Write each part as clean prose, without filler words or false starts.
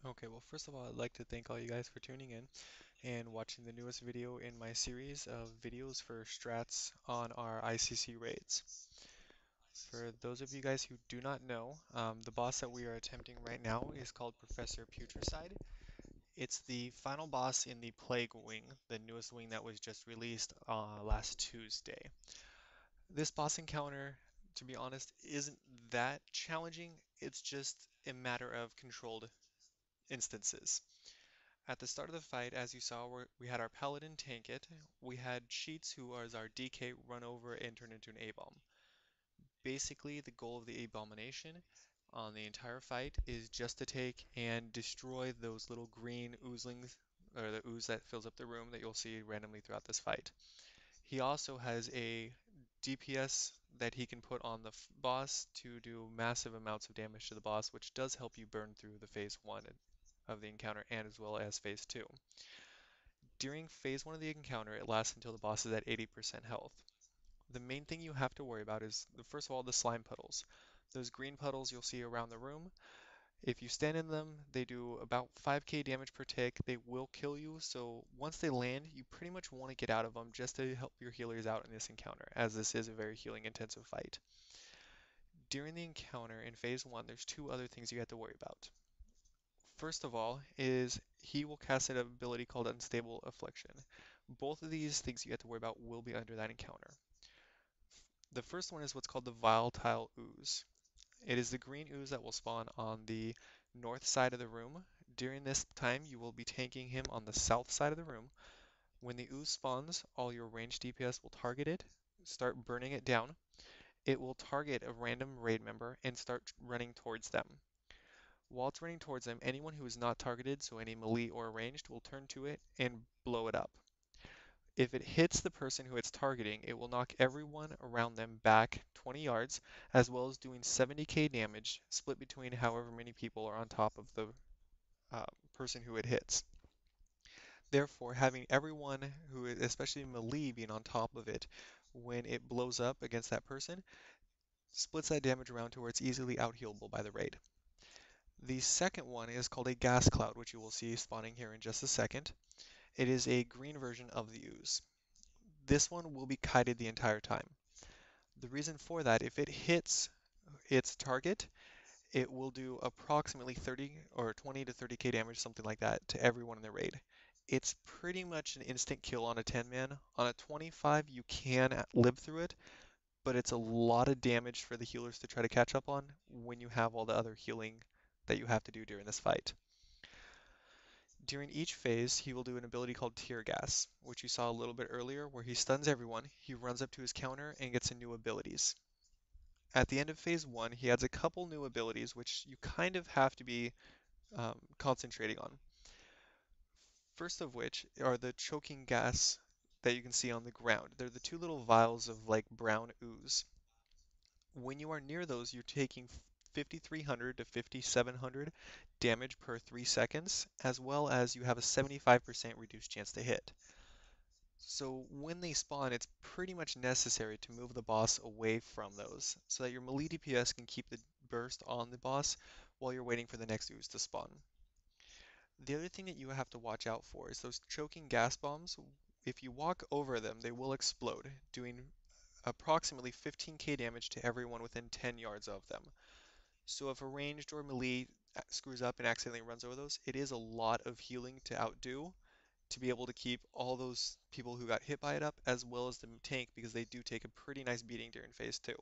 Okay, well, first of all, I'd like to thank all you guys for tuning in and watching the newest video in my series of videos for strats on our ICC raids. For those of you guys who do not know, the boss that we are attempting right now is called Professor Putricide. It's the final boss in the Plague Wing, the newest wing that was just released last Tuesday. This boss encounter, to be honest, isn't that challenging. It's just a matter of controlled instances. At the start of the fight, as you saw, we had our Paladin tank it. We had Sheets, who was our DK, run over and turn into an A-bomb. Basically, the goal of the Abomination on the entire fight is just to take and destroy those little green oozlings, or the ooze that fills up the room that you'll see randomly throughout this fight. He also has a DPS that he can put on the boss to do massive amounts of damage to the boss, which does help you burn through the phase 1 of the encounter and as well as phase 2. During phase 1 of the encounter, it lasts until the boss is at 80% health. The main thing you have to worry about is, first of all, the slime puddles. Those green puddles you'll see around the room, if you stand in them, they do about 5k damage per tick. They will kill you, so once they land, you pretty much want to get out of them just to help your healers out in this encounter, as this is a very healing intensive fight. During the encounter in phase 1, there's two other things you have to worry about. First of all is he will cast an ability called Unstable Affliction. Both of these things you have to worry about will be under that encounter. The first one is what's called the Volatile Ooze. It is the green ooze that will spawn on the north side of the room. During this time, you will be tanking him on the south side of the room. When the ooze spawns, all your ranged DPS will target it, start burning it down. It will target a random raid member and start running towards them. While it's running towards them, anyone who is not targeted, so any melee or ranged, will turn to it and blow it up. If it hits the person who it's targeting, it will knock everyone around them back 20 yards, as well as doing 70k damage, split between however many people are on top of the uh, person who it hits. Therefore, having everyone who, especially melee, being on top of it when it blows up against that person, splits that damage around to where it's easily out-healable by the raid. The second one is called a gas cloud, which you will see spawning here in just a second. It is a green version of the ooze. This one will be kited the entire time. The reason for that, if it hits its target, it will do approximately 30 or 20 to 30k damage, something like that, to everyone in the raid. It's pretty much an instant kill on a 10 man. On a 25, you can live through it, but it's a lot of damage for the healers to try to catch up on when you have all the other healing that you have to do during this fight. During each phase, he will do an ability called Tear Gas, which you saw a little bit earlier, where he stuns everyone, he runs up to his counter, and gets some new abilities. At the end of phase 1, he adds a couple new abilities, which you kind of have to be concentrating on. First of which are the choking gas that you can see on the ground. They're the two little vials of like brown ooze. When you are near those, you're taking 5,300 to 5,700 damage per 3 seconds, as well as you have a 75% reduced chance to hit. So when they spawn, it's pretty much necessary to move the boss away from those, so that your melee DPS can keep the burst on the boss while you're waiting for the next ooze to spawn. The other thing that you have to watch out for is those choking gas bombs. If you walk over them, they will explode, doing approximately 15k damage to everyone within 10 yards of them. So if a ranged or melee screws up and accidentally runs over those, it is a lot of healing to outdo to be able to keep all those people who got hit by it up, as well as the tank, because they do take a pretty nice beating during phase 2.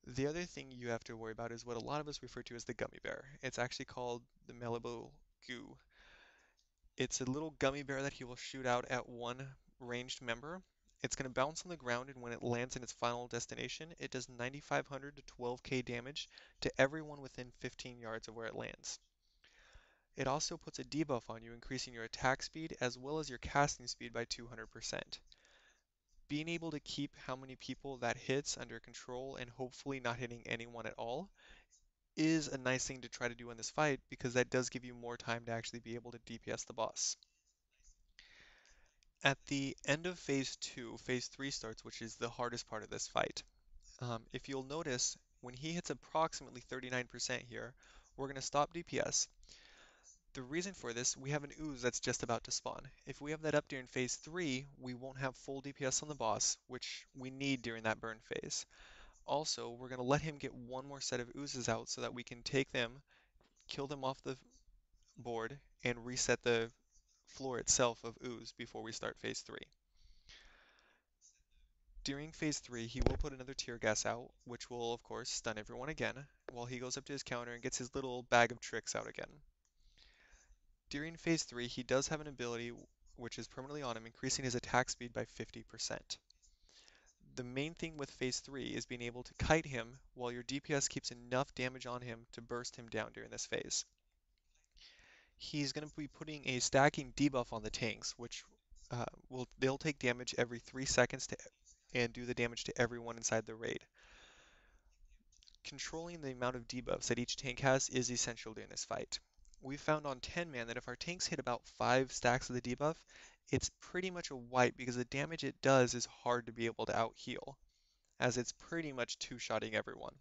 The other thing you have to worry about is what a lot of us refer to as the gummy bear. It's actually called the Malibu Goo. It's a little gummy bear that he will shoot out at one ranged member. It's going to bounce on the ground, and when it lands in its final destination, it does 9,500 to 12k damage to everyone within 15 yards of where it lands. It also puts a debuff on you, increasing your attack speed as well as your casting speed by 200%. Being able to keep how many people that hits under control and hopefully not hitting anyone at all is a nice thing to try to do in this fight, because that does give you more time to actually be able to DPS the boss. At the end of phase 2, phase 3 starts, which is the hardest part of this fight. If you'll notice, when he hits approximately 39% here, we're going to stop DPS. The reason for this, we have an ooze that's just about to spawn. If we have that up during phase 3, we won't have full DPS on the boss, which we need during that burn phase. Also, we're going to let him get one more set of oozes out so that we can take them, kill them off the board, and reset the floor itself of ooze before we start phase 3. During phase 3, he will put another tear gas out, which will of course stun everyone again, while he goes up to his counter and gets his little bag of tricks out again. During phase 3, he does have an ability which is permanently on him, increasing his attack speed by 50%. The main thing with phase 3 is being able to kite him while your DPS keeps enough damage on him to burst him down during this phase. He's going to be putting a stacking debuff on the tanks, which they'll take damage every 3 seconds and do the damage to everyone inside the raid. Controlling the amount of debuffs that each tank has is essential during this fight. We found on 10-man that if our tanks hit about 5 stacks of the debuff, it's pretty much a wipe because the damage it does is hard to be able to out-heal, as it's pretty much two-shotting everyone.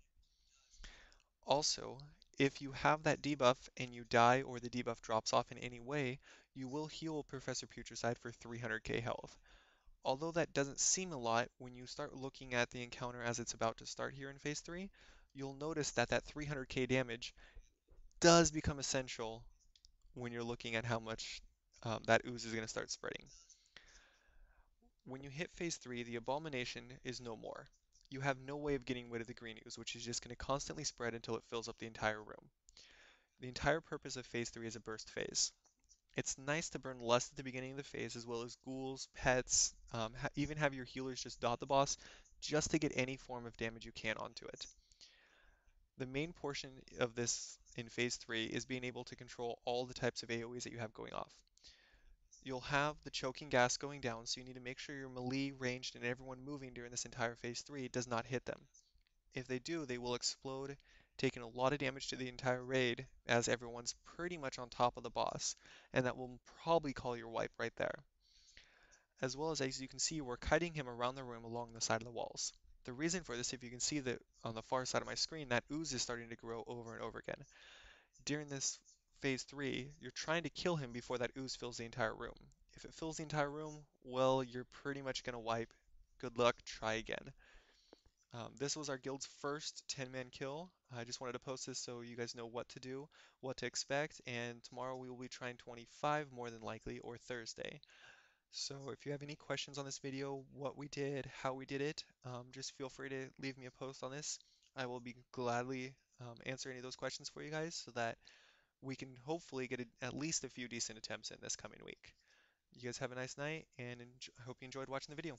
Also, if you have that debuff and you die or the debuff drops off in any way, you will heal Professor Putricide for 300k health. Although that doesn't seem a lot, when you start looking at the encounter as it's about to start here in phase 3, you'll notice that that 300k damage does become essential when you're looking at how much that ooze is going to start spreading. When you hit phase 3, the abomination is no more. You have no way of getting rid of the green ooze, which is just going to constantly spread until it fills up the entire room. The entire purpose of phase 3 is a burst phase. It's nice to burn less at the beginning of the phase, as well as ghouls, pets, even have your healers just dot the boss, just to get any form of damage you can onto it. The main portion of this in phase 3 is being able to control all the types of AoEs that you have going off. You'll have the choking gas going down, so you need to make sure your melee, ranged, and everyone moving during this entire phase 3 does not hit them. If they do, they will explode, taking a lot of damage to the entire raid, as everyone's pretty much on top of the boss, and that will probably call your wipe right there. As you can see, we're kiting him around the room along the side of the walls. The reason for this, if you can see that on the far side of my screen, that ooze is starting to grow over and over again. During this phase 3, you're trying to kill him before that ooze fills the entire room. If it fills the entire room, well, you're pretty much going to wipe. Good luck, try again. This was our guild's first 10-man kill. I just wanted to post this so you guys know what to do, what to expect, and tomorrow we will be trying 25 more than likely, or Thursday. So if you have any questions on this video, what we did, how we did it, just feel free to leave me a post on this. I will be gladly answer any of those questions for you guys so that we can hopefully get at least a few decent attempts in this coming week. You guys have a nice night, and I hope you enjoyed watching the video.